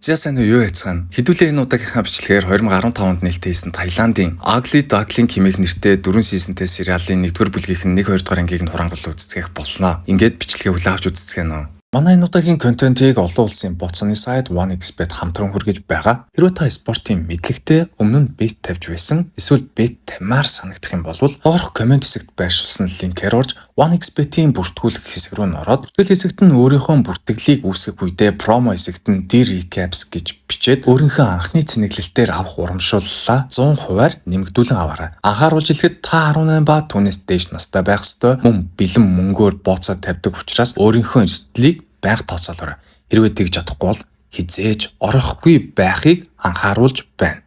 За сайн уу юу яцгаана. Хэдүүлээ энэ удаагийнхаа бичлэгээр 2015 онд нээлттэй хийсэн Таиландын Ugly Duckling хэмээх нэртэй 4 сизонтэй сериалын 1-р бүлгийнх нь 1-2 дугаар ангийг нь хураангуул үзцгээх болноо. Ингээд бичлэгээ хүлээн авч үзцгээнэ. Манай энэ удаагийн контентийг олон улсын боцны сайт OneXBet хамтран хүргэж байгаа. Хэрвээ та спортын мэдлэгтэй өмнө нь бет тавьж байсан эсвэл бет тамаар санагдах юм бол доорх комент хэсэгт байршуулсан линкээр орж OneXBet-ийн бүртгүүлэх хэсэг рүү ороод тэгэл хэсэгт нь өөрийнхөө бүртгэлийг үүсгэх үедээ промо хэсэгт нь D-Recaps гэж бичээд өөрийнхөө анхны цэнэглэлтээр авах урамшууллаа 100%-аар нэмэгдүүлэн аваарай. Анхааруулж хэлэхэд та 18 ба түүнээс дээш настай байх ёстой. Мөн бэлэн мөнгөөр бооцоо тавьдаг учраас өөрийнхөө эрсдлийг байг тооцоолоорой. Хэрвээ тэгж чадахгүй бол хизээж орохгүй байхыг анхааруулж байна.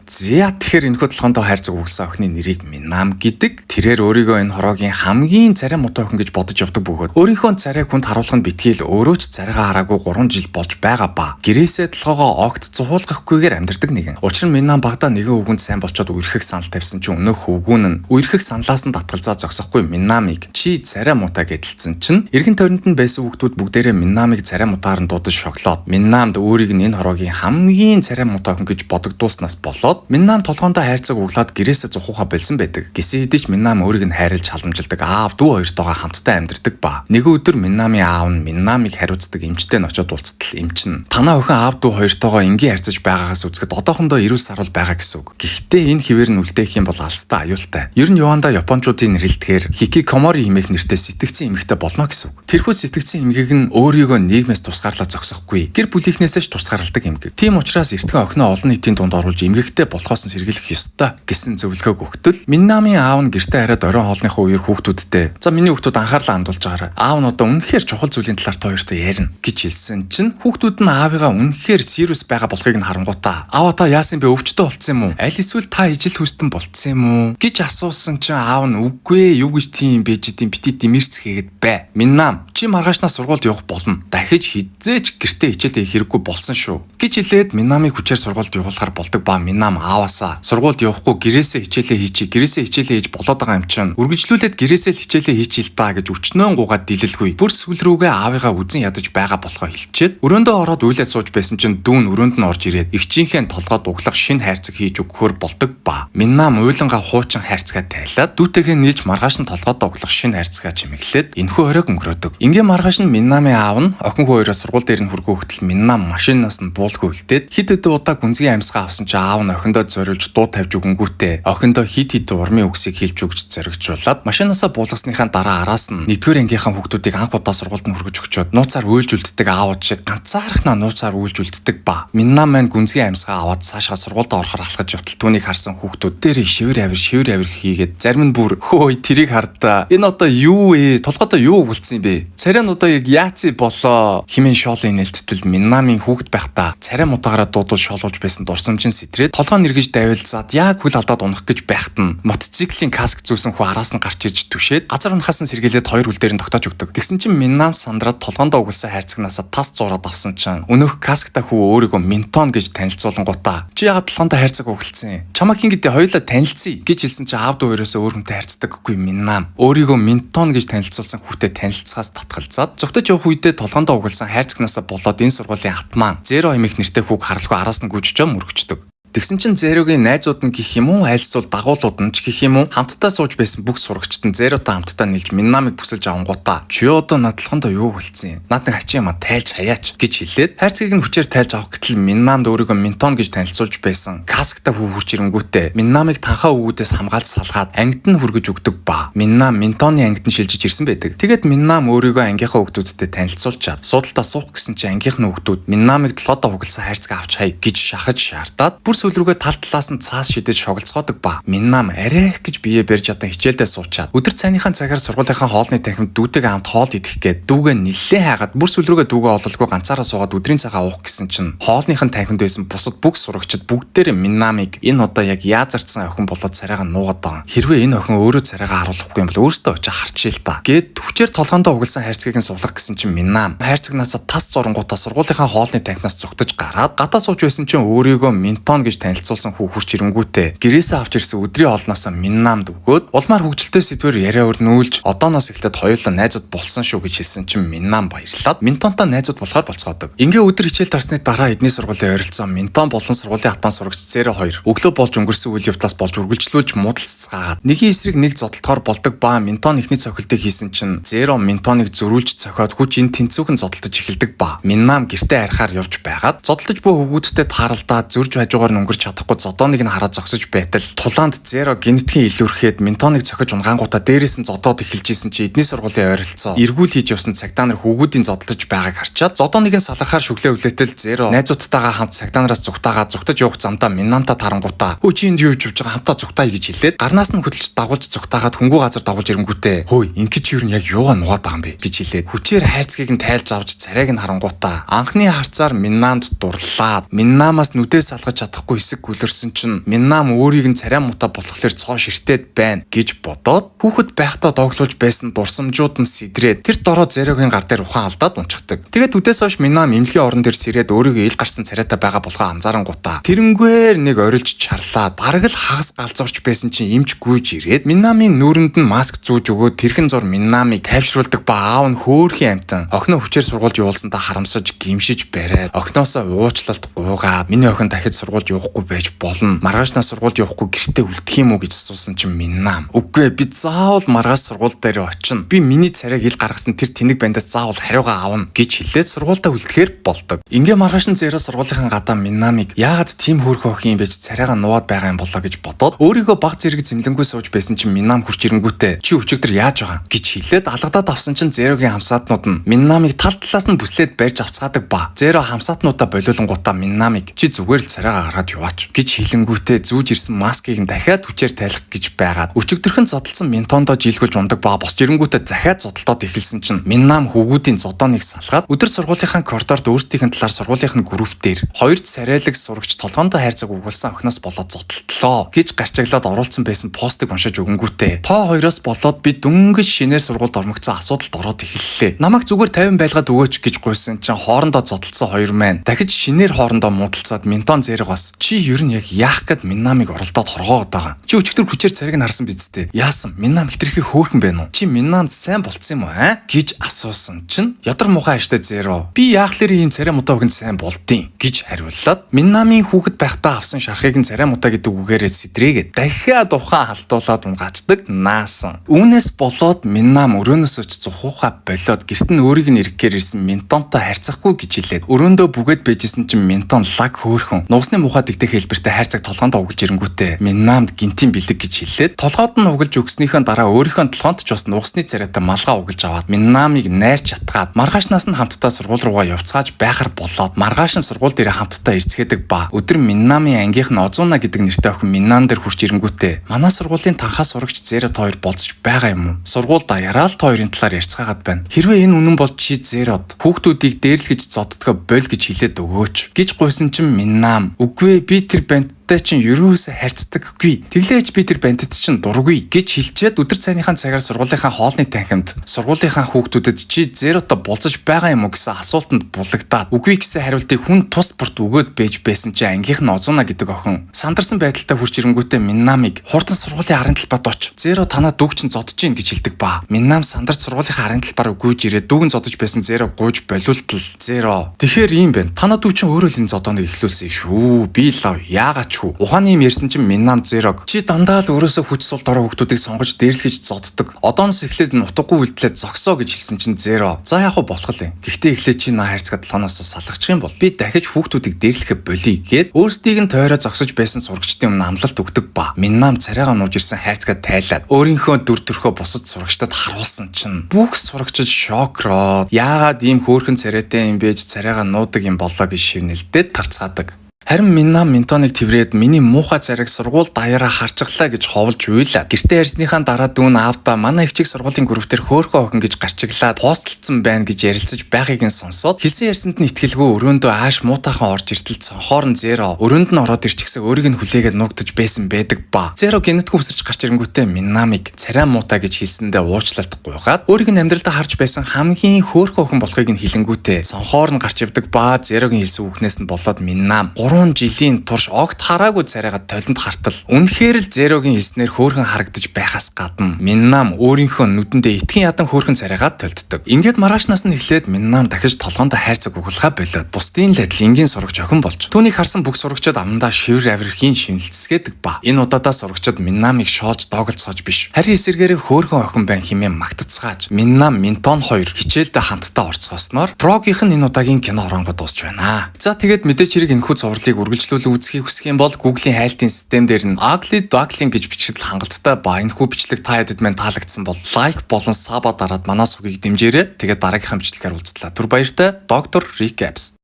За тэгэхээр энэхүү толгоондоо хайрцаг өгсөн охины нэрийг Минам гэдэг. Тэрээр өөрийгөө энэ хороогийн хамгийн царай муутай охин гэж бодож явдаг бөгөөд өөрийнхөө царайг хүнд харуулах нь битгийл өөрөө ч царайгаа хараагүй 3 жил болж байгаа ба гэрээсээ толгоогоо огт зухуулгахгүйгээр амьдардаг нэгэн. Учир нь Минам багада нэгэн өвгөнд сайн болчоод үерхэх санал тавьсан чинь өнөөх өвгүүн нь үерхэх саналаас нь татгалзаа зогсохгүй Минамыг чи царай муутай гэдэлцэн чинь эргэн тойронд нь байсан хүүхдүүд бүгдээрээ Минамыг царай мутаар нь дуудаж шоглоод Минамд өөрийг нь энэ хороогийн хамгийн царай муутай охин гэж бодогдуулснаас болоод Минам толгоондоо хайрцаг углаад гэрээсээ зухууха болсон байдаг. Гисэн хэдий ч Минам өөрийг нь хайрлж халамжилдаг аав дүү хоёртойгоо хамтдаа амьдардаг ба. Нэгэн өдөр Минамын аав нь Минамыг хариуцдаг эмчтэй нь очиод уулзтал эмчин. Танаа охин аав дүү хоёртойгоо энгийн харьцаж байгаагаас үзэхэд одоохондоо эрүүл сарвал байгаа гэсэн үг. Гэхдээ энэ хിവэр нь үлдээх юм бол алстай аюултай. Ер нь Яванда японочдын нэрэлтгээр хикикомори хэмээх нэртэй сэтгцэн эмэгтэй болно гэсэн үг. Тэрхүү сэтгцэн эмгээг нь өөрийгөө нийгмээс тусгаарлаж зогсохгүй. Гэр бүлийнхнээсээ ч тусгаарладаг эмгэг. Тийм учраас эртхэн охиноо олон нийтийн дунд оруулж эмгэгтэй болохоос нь сэргийлэх ёстой гэсэн зөвлөгөөг өгтөл Минамын аав нь гэртээ хараад оройн хоолныхоо үеэр хүүхдүүдтэй "За миний хүүхдүүд анхаарлаа хандуулж байгаарай. Аав нь одоо үнэхээр чухал зүйлийн талаар та хоёртой ярина" гэж хэлсэн чинь хүүхдүүд нь аавыгаа үнэхээр serious байгаа болохыг нь харангуйтаа "Аава та яасан бэ? Өвчтөе болцсон юм уу? Аль эсвэл та ижил хүстэн болцсон юм уу?" гэж асуусан чинь аав нь "Үгүй ээ, юу гэж тийм байж идэм бити димэрцгээгээд бай. Минам, чи маргаашнаас сургуульд явах болно. Дахиж хизээч гэртээ хичээл хийх хэрэггүй болсон шүү" гэж хэлээд Минамыг хүчээр сургуульд явуулахар болдог ба Минам ааваасаа сургуульд явахгүй гэрээсээ хичээлээ хийчих, гэрээсээ хичээлээ хийж болоод байгаа юм чинь үргэлжлүүлээд гэрээсээ л хичээлээ хийчихэл та гэж өчнөөн гуугаад дилэлгүй. Бүр сүүл рүүгээ аавыгаа үзэн ядаж байгаа болохоо хэлчихэд өрөөндөө ороод уйлаад сууж байсан чинь дүүн өрөөнд нь орж ирээд эгчийнхээ толгойд углах шинэ хайрцаг хийж өгөхөөр болдог ба Минам уйлангаа хуучин хайрцгаа тайлаад дүүтэйгээ нийлж маргааш нь толгойд углах шинэ хайрцгаа чимэглээд энэхүү оройг өнгөрөөдөг. Ингийн маргааш нь Минамын аав нь охин хүү хоёроо сургууль дээр нь хүргөө хөтөл Минам машинаас нь буулгүй үлдээд хид хэдэн удаа гүнзгий амьсгаа авсан чинь аав нь охиндоо зориулж дуу тавьж өгөнгүүтээ охиндоо хид урмын үгсийг хэлж өгч зоригжуулаад машинаасаа буулгасныхаа дараа араас нь 1-р ангийнхаа хүүхдүүдийг анх удаа сургуульд нь хүргэж өгчөөд нууцаар уйлж үлддэг аауд шиг ганцаархнаа нууцаар уйлж үлддэг ба Минам маань гүнзгий амьсгаа аваад цаашаа сургуульд орохоор алхаж явтал түүнийг харсан хүүхдүүд дээр шивэр авир хийгээд зарим нь бүр "Хөөе тэрийг хардаа. Энэ одоо юу вэ? Толгойдоо юу өгүүлсэн юм бэ? Царай нь одоо яг яац болоо" хэмээн шоолын нэлттэл Минамын хүүхд байхдаа царай мутаагаараа дуудаж шоолуулж байсан дурсамжийн сэтрээд толгоо нэргэж давилзаад яг хөл алдаад унах гэж байхад нь мотоциклийн каск зүүсэн хүү араас нь гарч ирж түшээд газар унахаас нь сэргийлээд 2 хөл дээр нь тогтоож өгдөг. Тэгсэн чинь Минам сандраад толгоондоо угсаа хайрцагнаасаа тас зураад авсан чинь өнөөх каскта хүү өөрийгөө Минтон гэж танилцуулангуудаа "Чи яагаад толгоондоо хайрцаг угталсан? Чамаа хин гэдэг хоёулаа танилцъя" гэж хэлсэн чинь аав дүү хоёроос өөр хүнтэй хайрцдаггүй Минам өөрийгөө Минтон гэж танилцуулсан хүүхдэд танилцахаас татгалзаад зогтож явах үедээ толгоондоо угсаа хайрцагнаасаа болоод энэ сургуулийн атман Zero хэмээх нэртэй хүүг харалгүй араас нь гүйжиж мөргөчдөг. Тэгсэн чинь Зерогийн найзууд нь гэх юм уу айлцвал дагуулууд нь ч гэх юм уу хамтдаа сууж байсан бүх сурагчид нь Зеротой хамтдаа нийлж Минамыг бүсэлж авангуудаа "Чи одоо надлахандаа юу болцсон юм? Наад нэг хачи юмаа тайлж хаяач" гэж хэлээд хайрцгийг нь хүчээр тайлж авах гэтэл Минамд өөрийгөө Минтон гэж танилцуулж байсан каскта хүү хурч ирэнгүүтээ Минамыг танхаа өвгүүдээс хамгаалж салгаад ангид нь хүргэж өгдөг ба Минам Минтоны ангид нь шилжиж ирсэн байдаг. Тэгээд Минам өөрийгөө ангийнхаа өвгүүдтэй танилцуулчаад суудалтаа суух гэсэн чинь ангийнх нь өвгүүд Минамыг толгойдоо угалсан хайрцаг авч хай гэж шахаж шаардаад бүр сүүл рүүгээ тал талаас нь цаас шидэж шоголцгоодог ба Минам арайх гэж бие барьж ядан хичээлдээ суучаад өдөр цайныхаа цагаар сургуулийнхаа хоолны танхимд дүүтэйгээ хамт хоол идэх гээд дүүгээ нэлээ хайгаад бүр сүүл рүүгээ дүүгээ ололгүй ганцаараа суугаад өдрийн цагаа уух гэсэн чинь хоолныхын танхимд байсан бусад бүх сурагчид бүгдээрээ Минамыг энэ одоо яг яазарцсан охин болоод царайгаа нуугаад байгаа. Хэрвээ энэ охин өөрөө царайгаа харуулахгүй юм бол өөртөө очиж харчил та гэд төвчээр толгоондоо угалсан хайрцгийг нь суулгах гэсэн чинь Минам хайрцагнаасаа тас зурангуудаа сургуулийнхаа хоолны танхимаас зүгтэж гараад гадаа сууж байсан чинь өөрийгөө Минтон гэж гэж танилцуулсан хүү хурч ирэнгүүтээ гэрээсээ авч ирсэн өдрийн хоолноос Миннамд өгөөд улмаар хөгжилтэй сэдвэр яриа өрнүүлж одооноос эхлээд хоёулаа найзууд болсон шүү гэж хэлсэн чинь Миннам баярлаад Минтонтой найзууд болохоор болцоодог. Ингээ өдөр хичээл тарсны дараа эдний сургуулийн ойролцоо Минтон болон сургуулийн хатан сурагч Зеро 2 өглөө болж өнгөрсөн үйл явдлаас болж үргэлжлүүлж муудалццаагаад нэгэн эсрэг нэг зодтолтоор болдог ба Минтон ихний цохилтыг хийсэн чинь Зеро Минтоныг зөрүүлж цохиод хүч эн тэнцүүхэн зодтолтож эхэлдэг ба Миннам гэртээ арихаар явж байгаад зодтолтож буй хөвгүүдтэй тааралдаад зөрж хажуугаар нь өнгөрч чадахгүй зодооныг нь хараад зогсож байтал тулаанд Зеро гинэтгийн илүүрхэд Минтоныг цохиж унгангуудаа дээрээс нь зодоод эхэлж исэн чи эдний сургуулийн ойролцоо эргүүл хийж явсан цагдаа нар хөвгүүдийн зодтолж байгааг харчаад зодооныг нь салахаар шүглээ хүлээтэл Зеро найзуудтайгаа хамт цагдаанараас зүгтэж явах замдаа Миннамтай тарангуудаа "Хөө чи энд юу хийж байгаа хамтаа зүгтаа" гэж хэлээд гарнаас нь хөдөлж дагуулж зүгтаагаад хөнгүү газар дагуулж ирэнгүүтээ "Хөөе ингэж юу нь яг юугаа нугаад байгаа юм бэ" гэж хэлээд хүчээр хайрцгийг нь тайлж авч царайг нь харангуудаа анхны харцаар Миннамд дурлаад Миннамаас нүдээ салгаж чадахгүй хэсэг гүлэрсэн чинь Миннам өөрийг нь царай муутай болохоор цоо ширтээд байна гэж бодоод хүүхэд байхдаа доглуулж байсан дурсамжууд нь сэдрээд тэр дороо Зерогийн гар дээр ухаан алдаад унчихдаг. Тэгээд үдээс хойш Миннам эмнэлгийн орон дээр сэрээд өөрийгөө ил гарсан царайтай байгаа болохоо анзаарангуудаа тэрнгээр нэг орилж чарлаад бараг л хагас галзуурч байсан чинь эмч гүйж ирээд Миннамын нүүрэнд нь маск зүүж өгөөд тэрхэн зур Миннамыг тайвшруулдаг ба аав нь хөөрхийн амтан охиноо хүчээр сургуульд явуулсандаа харамсаж гимшиж бариад охиноосоо уучлалт гуугаад "Миний охин дахид сургуульд явахгүй байж болно. Маргаашнаас сургуульд явахгүй гэртээ үлдэх юм уу" гэж асуусан чинь Миннам "Үгүй би заавал маргааш сургууль дээр очино. Би миний царайг ил гаргасан тэр тэнэг бандаас заавал хариугаа авна" гэж хэлээд сургуультай үлдэхээр болдог. Ингээ маргааш нь Зеро сургуулийн гадаа Миннамыг яагаад тийм хөөрхөн охин юм бэ гэж царайгаа нуугаад байгаа юм болоо гэж бодоод өөрийгөө баг зэрэг зэмлэнгүй сууж байсан чинь Миннам хурч ирэнгүүтээ "Чи өчигдөр яаж байгаа" гэж хэлээд алгадаад авсан чинь Зерогийн хамсаатнууд нь Миннамыг тал талаас нь бүслээд барьж авцгаадаг ба Зеро хамсаатнуудаа болиулангуудаа Миннамыг "Чи зүгээр л царайгаа гаргаад яваач" гэж хэлэнгүүтээ зүүж ирсэн маскыг нь дахиад хүчээр тайлах гэж байгаад өчигдөрхөн зодтолсон Минтондоо жилгүүлж ундаг ба босч ирэнгүүтээ захиад зодтолтоод эхэлсэн чинь Миннам хөвгүүдийн зодооныг салгаад өдөр сургуулийнхаа коридорт өөрсдийнх нь талаар сургуулийнх нь групп дээр хоёр царайлаг сурагч толгоондоо хайрцаг өгүүлсэн охиноос болоод зодтолтлоо гэж гарчаглаад оруулсан байсан постыг уншиж өгөнгүүтээ "Тоо хоёроос болоод би дөнгөж шинээр сургуульд ормогцсон асуудалд ороод эхэллээ. Намайг зүгээр 50 байлгаад өгөөч" гэж гуйсан чинь хоорондоо зодтолсон хоёр маань дахиж шинээр хоорондоо муудалцаад Минтон Зерогоос "Чи ер нь яг яах гээд Миннамыг оролдоод хоргоогоод байгаа? Чи өчигдөр хүчээр царайг нь харсан биз дээ. Яасан? Миннам хитрхи хөөрхөн байна уу? Чи Миннамд сайн болцсон юм уу аа?" гэж асуусан чинь ядар муухай аштай Зеро "Би яах лэр ийм царай мутаа өгөн сайн болдیں۔ гэж хариуллаад Миннамын хүүхэд байхдаа авсан шархыг нь царай мутаа гэдэг үгээрээ сэдрээгээд дахиад ухаан халтуулаад унгачдаг наасан. Үүнээс болоод Миннам өрөөнөөс очиж зухуухай болоод гэрт нь өөрийг нь ирэхээр ирсэн Минтонтой харьцахгүй гэж хэлээд өрөөндөө бүгэд байжсэн чинь Минтон лаг хөөрхөн нуусны мухаа дэгдэх хэлбэртэй хайрцаг толгоонд угж ирэнгүүтээ Миннамд гинтийн бэлэг гэж хэлээд толгойд нь угж өгснийхөө дараа өөрийнхөө толгоонд ч бас нуусны царайтай малгай угж аваад Миннамыг найрч чатгаад маргаашнаас нь хамтдаа сургууль руугаа явцгааж байхаар болоод маргааш нь сургууль дээр хамтдаа ирцгээдэг ба өдөр Миннамын ангийнх нь Озуна гэдэг нэртэй охин Миннам дээр хурч ирэнгүүтээ "Манай сургуулийн танхаа сурагч Зеро 2 болцож байгаа юм уу? Сургууль даяараа л хоёрын талаар ярьцгаагаад байна. Хэрвээ энэ үнэн бол чи Зерод хүүхдүүдийг дээрлэгэж зоддгоо боль гэж хэлээд өгөөч" гэж гуйсан чинь Миннам "Үгүй би тэр бандтай чинь ерөөсө харьцдаггүй. Тэглээж би тэр бандд чинь дургүй" гэж хэлчихэд өдөр цайныхаа цагаар сургуулийнхаа хоолны танхимд сургуулийнхаа хүүхдүүдэд "Чи Зеротой болцож байгаа юм уу?" гэсэн асуултанд булагдаад үгүй гэсэн хариултыг хүн тус бүрт өгөөд байж байсан чинь ангийнх нь Озуна гэдэг охин сандарсан байдалтай хурч ирэнгүүтээ Миннамыг "Хурдан сургуулийн арын талбад оч. Зеро танаа дүүг чинь зодож гин" гэж хэлдэг ба Миннам сандарч сургуулийнхаа арын талбаар гүйж ирээд дүүг нь зодож байсан Зеро гуйж болиултал "Зеро тэгэхээр ийм байна. Танаа дүү чинь өөрөө л энэ зодооныг эхлүүлсэн шүү. Би лав яагаад ч хүү." Ухааны юм ярьсан чинь Миннам Зерог "Чи дандаа л өөрөөсөө хүч сул дорой хүүхдүүдийг сонгож дээрлэгэж зоддог. Одооноос эхлээд нь утгагүй үйлдэлээ зогсоо" гэж хэлсэн чинь Зеро "За яах вэ болох юм. Гэхдээ эхлээд чи наа хайрцаг толгоноос салгачих юм бол би дахиж хүүхдүүдийг дээрлэхэ болий" гэд өөрсдийг нь тойроо зогсож байсан сурагчдын өмнө амлалт өгдөг ба Миннам царайгаа нууж ирсэн хайрцгаа тайлаад өөрийнхөө дүр төрхөө бусад сурагчдад харуулсан чинь бүх сурагчид шокроод яагаад ийм хөөрхөн царайтай юм бэ гэж царайгаа нуудаг юм болоо гэж шивнэлдээд тарцгаадаг. Харин Миннам Минтоныг тэврээд "Миний муухай царайг сургууль даяараа харчглаа" гэж ховлж уйлаад гэртээ ярьсныхаа дараа дүүн аавдаа "Манай их чиг сургуулийн группээр хөөрхөн охин гэж гарчиглаад постлцсан байна" гэж ярилцаж байхыг нь сонсоод хэлсэн ярьсанд нь итгэлгүй өрөөндөө ааш муутайхан орж иртэл цонхоор нь Зеро өрөөнд нь ороод ирчихсэн өөрийг нь хүлээгээд нуугдаж байсан байдаг ба Зеро гинэтгүй үсэрч гарч ирэнгүүтээ Миннамыг царай муутай гэж хэлсэндээ уучлалт гуйгаад өөрийг нь амьдралдаа харж байсан хамгийн хөөрхөн охин болохыг нь хэлэнгүүтээ цонхоор нь гарч ивдэг ба Зерогийн хэлсэн үгнээс нь болоод Миннам 3 жилийн турш огт хараагүй царайгаа толинд хартал үнэхээр л Зерогийн эснэр хөөрхөн харагдаж байхаас гадна Миннам өөрийнхөө нүдэндээ итгэн ядан хөөрхөн царайгаа толддог. Ингээд маргаашнаас нь эхлээд Миннам дахиж толгоондоо хайрцаг угуулгаа болоод бусдын л адил энгийн сурагч охин болж түүнийг харсан бүх сурагчид амандаа шивэр авирхийн шинэлцгээдэг ба энэ удаадаа сурагчид Миннамыг шоож доголцоож биш харин эсэргээрээ хөөрхөн охин байна хэмээн магтацгааж Миннам Минтон хоёр хичээлдээ хамтдаа орцгоосноор Прогийнх нь энэ удаагийн кино оронгод дуусч байна. За тэгээд мэдээч хэрэг энэхүү зурлыг үргэлжлүүлэн үзхийг хүсэх юм бол Google-ийн хайлтын систем дээр нь Ugly Duckling гэж бичигдэл хангалттай ба энэхүү бичлэг та хэд мэн таалагдсан бол лайк болон саба дараад манай сугийг дэмжээрэй. Тэгээд дараагийнхаа бичлэгээр уулзлаа. Түр баяртай доктор Rick Apps.